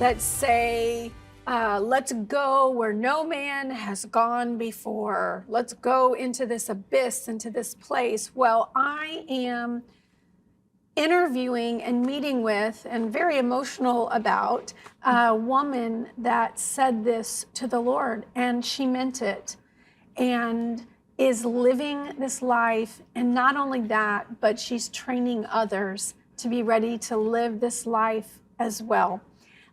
that say, let's go where no man has gone before. Let's go into this abyss, into this place. Well, I am interviewing and meeting with and very emotional about a woman that said this to the Lord, and she meant it and is living this life. And not only that, but she's training others to be ready to live this life as well.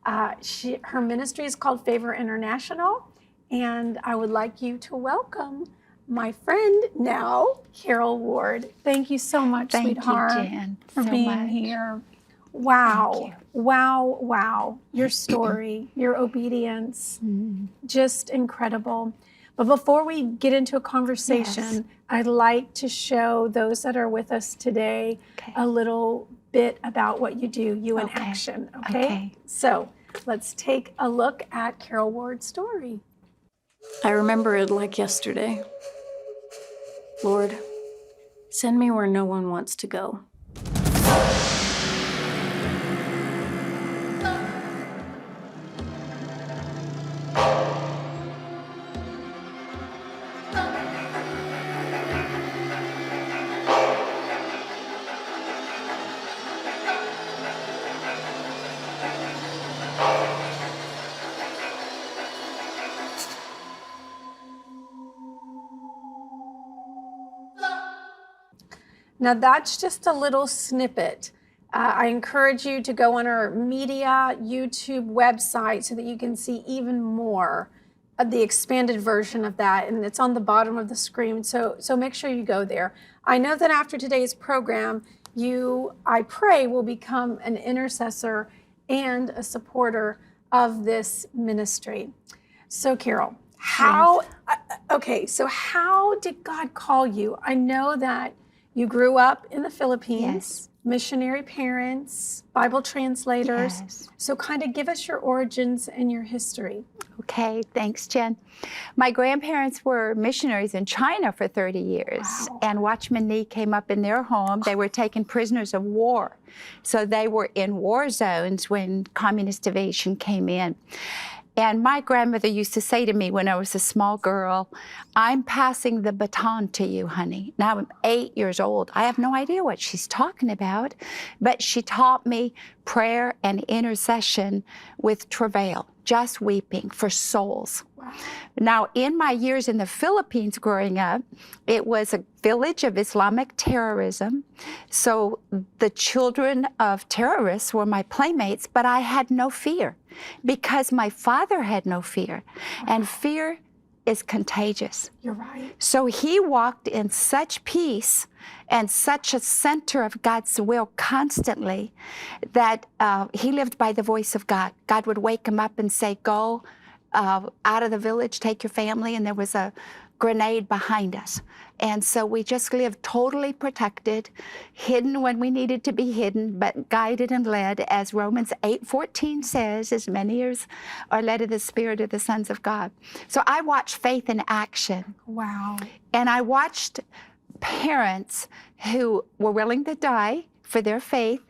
Her ministry is called Favor International, and I would like you to welcome my friend now, Carole Ward. Thank you so much, sweetheart, Thank you, Jan, for being here. Wow, wow, wow. Your story, your obedience, just incredible. But before we get into a conversation, I'd like to show those that are with us today a little bit about what you do, you in action, okay? So let's take a look at Carole Ward's story. I remember it like yesterday. Lord, send me where no one wants to go. Now that's just a little snippet. I encourage you to go on our media YouTube website so that you can see even more of the expanded version of that, and it's on the bottom of the screen, so make sure you go there. I know that after today's program, you, I pray, will become an intercessor and a supporter of this ministry. So Carole, how did God call you? I know that you grew up in the Philippines, missionary parents, Bible translators. So kind of give us your origins and your history. Okay, thanks, Jen. My grandparents were missionaries in China for 30 years, and Watchman Nee came up in their home. They were taken prisoners of war. So they were in war zones when communist invasion came in. And my grandmother used to say to me when I was a small girl, I'm passing the baton to you, honey. Now I'm 8 years old. I have no idea what she's talking about, but she taught me prayer and intercession with travail, just weeping for souls. Wow. Now, in my years in the Philippines growing up, it was a village of Islamic terrorism. So the children of terrorists were my playmates, but I had no fear because my father had no fear. And fear is contagious. You're right. So he walked in such peace and such a center of God's will constantly that he lived by the voice of God. God would wake him up and say, go out of the village, take your family, and there was a grenade behind us. And so we just lived totally protected, hidden when we needed to be hidden, but guided and led, as Romans 8:14 says, as many as are led of the Spirit of the sons of God. So I watched faith in action. Wow. And I watched parents who were willing to die for their faith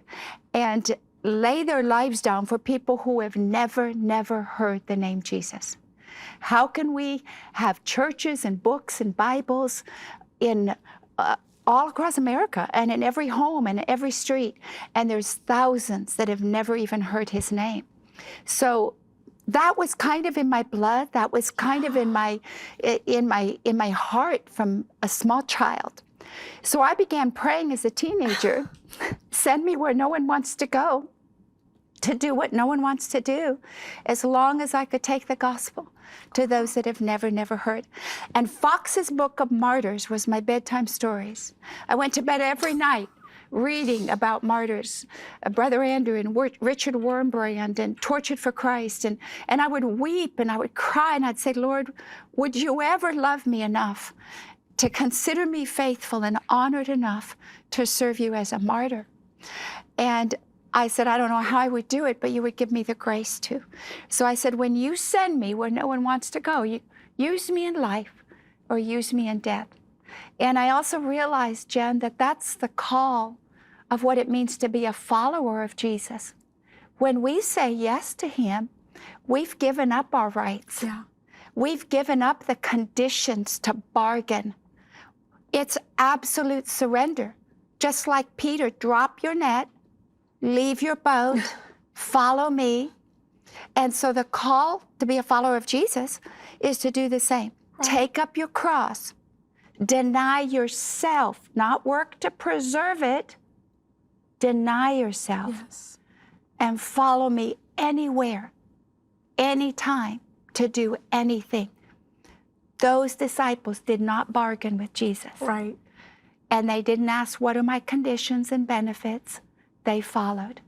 and lay their lives down for people who have never heard the name Jesus. How can we have churches and books and Bibles in all across America and in every home and every street, and there's thousands that have never even heard his name? So that was kind of in my blood. That was kind of in my heart from a small child. So I began praying as a teenager, send me where no one wants to go, to do what no one wants to do, as long as I could take the gospel to those that have never heard. And Fox's Book of Martyrs was my bedtime stories. I went to bed every night reading about martyrs, Brother Andrew and Richard Wurmbrand and Tortured for Christ. And I would weep and I would cry and I'd say, Lord, would you ever love me enough to consider me faithful and honored enough to serve you as a martyr? And I said, I don't know how I would do it, but you would give me the grace to. So I said, when you send me where no one wants to go, you use me in life or use me in death. And I also realized, Jen, that that's the call of what it means to be a follower of Jesus. When we say yes to him, we've given up our rights. Yeah. We've given up the conditions to bargain. It's absolute surrender. Just like Peter, drop your net, leave your boat, follow me. And so the call to be a follower of Jesus is to do the same. Right. Take up your cross, deny yourself, not work to preserve it, deny yourself, Yes. and follow me anywhere, anytime, to do anything. Those disciples did not bargain with Jesus. Right. And they didn't ask, what are my conditions and benefits? They followed.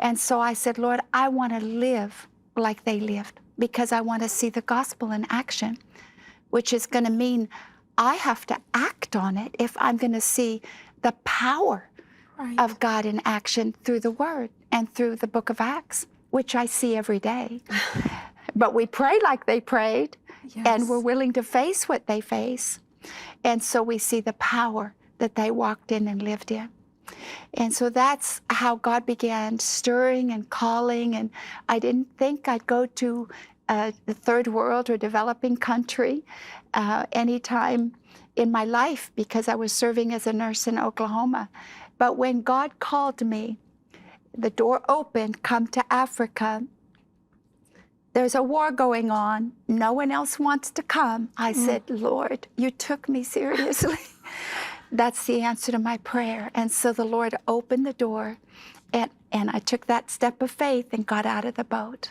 And so I said, Lord, I want to live like they lived, because I want to see the gospel in action, which is going to mean I have to act on it if I'm going to see the power Right. of God in action through the Word and through the book of Acts, which I see every day. But we pray like they prayed, Yes. and we're willing to face what they face. And so we see the power that they walked in and lived in. And so that's how God began stirring and calling. And I didn't think I'd go to the third world or developing country anytime in my life, because I was serving as a nurse in Oklahoma. But when God called me, the door opened, come to Africa. There's a war going on. No one else wants to come. I said, Lord, you took me seriously. That's the answer to my prayer. And so the Lord opened the door, and I took that step of faith and got out of the boat.